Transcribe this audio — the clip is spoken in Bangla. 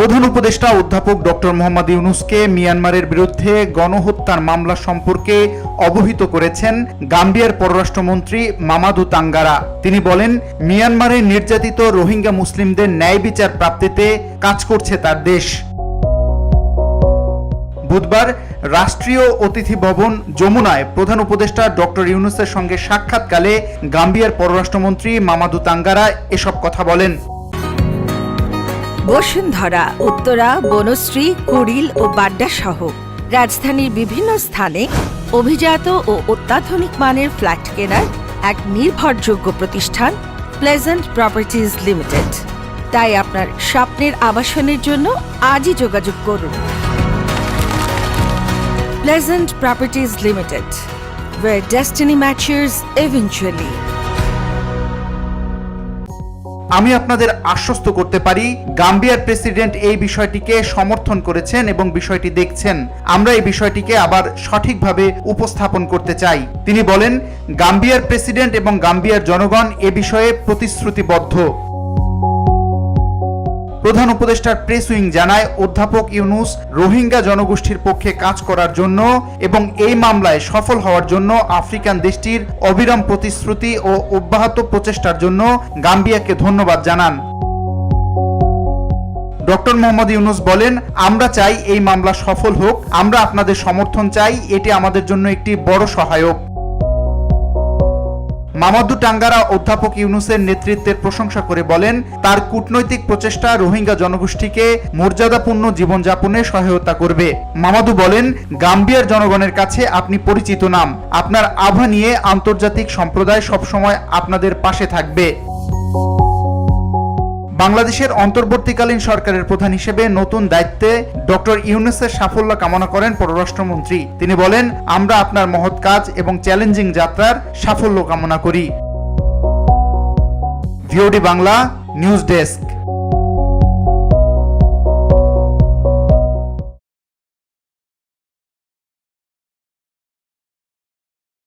প্রধান উপদেষ্টা অধ্যাপক ডক্টর মোহাম্মদ ইউনূসকে মিয়ানমারের বিরুদ্ধে গণহত্যার মামলা সম্পর্কে অবহিত করেছেন গাম্বিয়ার পররাষ্ট্রমন্ত্রী মামাদু তাঙ্গারা। তিনি বলেন, মিয়ানমারে নির্যাতিত রোহিঙ্গা মুসলিমদের ন্যায় বিচার প্রাপ্তিতে কাজ করছে তার দেশ। বুধবার রাষ্ট্রীয় অতিথি ভবন যমুনায় প্রধান উপদেষ্টা ডক্টর ইউনূসের সঙ্গে সাক্ষাৎকালে গাম্বিয়ার পররাষ্ট্রমন্ত্রী মামাদু তাঙ্গারা এসব কথা বলেন। বসুন্ধরা, উত্তরা, বনশ্রী, কুড়িল ও বাড্ডা সহ রাজধানীর বিভিন্ন স্থানে অভিজাত ও অত্যাধুনিক মানের ফ্ল্যাট কেনার এক নির্ভরযোগ্য প্রতিষ্ঠান প্লেজেন্ট প্রপার্টিজ লিমিটেড। তাই আপনার স্বপ্নের আবাসনের জন্য আজই যোগাযোগ করুন। Pleasant properties limited, where destiny matches eventually. আমি আপনাদের আশ্বস্ত করতে পারি, গাম্বিয়ার প্রেসিডেন্ট এই বিষয়টিকে সমর্থন করেছেন এবং বিষয়টি দেখছেন। আমরা এই বিষয়টিকে আবার সঠিকভাবে উপস্থাপন করতে চাই। তিনি বলেন, গাম্বিয়ার প্রেসিডেন্ট এবং গাম্বিয়ার জনগণ এ বিষয়ে প্রতিশ্রুতিবদ্ধ। প্রধান উপদেষ্টার প্রেস উইং জানায়, অধ্যাপক ইউনূস রোহিঙ্গা জনগোষ্ঠীর পক্ষে কাজ করার জন্য এবং এই মামলায় সফল হওয়ার জন্য আফ্রিকান দেশটির অবিরাম প্রতিশ্রুতি ও অব্যাহত প্রচেষ্টার জন্য গাম্বিয়াকে ধন্যবাদ জানান। ডক্টর মোহাম্মদ ইউনূস বলেন, আমরা চাই এই মামলা সফল হোক। আমরা আপনাদের সমর্থন চাই। এটি আমাদের জন্য একটি বড় সহায়ক। মামাদু তাঙ্গারা অধ্যাপক ইউনূসের নেতৃত্বের প্রশংসা করে বলেন, তার কূটনৈতিক প্রচেষ্টা রোহিঙ্গা জনগোষ্ঠীকে মর্যাদাপূর্ণ জীবনযাপনে সহায়তা করবে। মামাদু বলেন, গাম্বিয়ার জনগণের কাছে আপনি পরিচিত নাম। আপনার আভা নিয়ে আন্তর্জাতিক সম্প্রদায় সবসময় আপনাদের পাশে থাকবে। বাংলাদেশের অন্তর্বর্তীকালীন সরকারের প্রধান হিসেবে নতুন দায়িত্বে ডক্টর ইউনূসের সাফল্য কামনা করেন পররাষ্ট্রমন্ত্রী। তিনি বলেন, আমরা আপনার মহৎ কাজ এবং চ্যালেঞ্জিং যাত্রার সাফল্য কামনা করি। VOD Bangla news desk.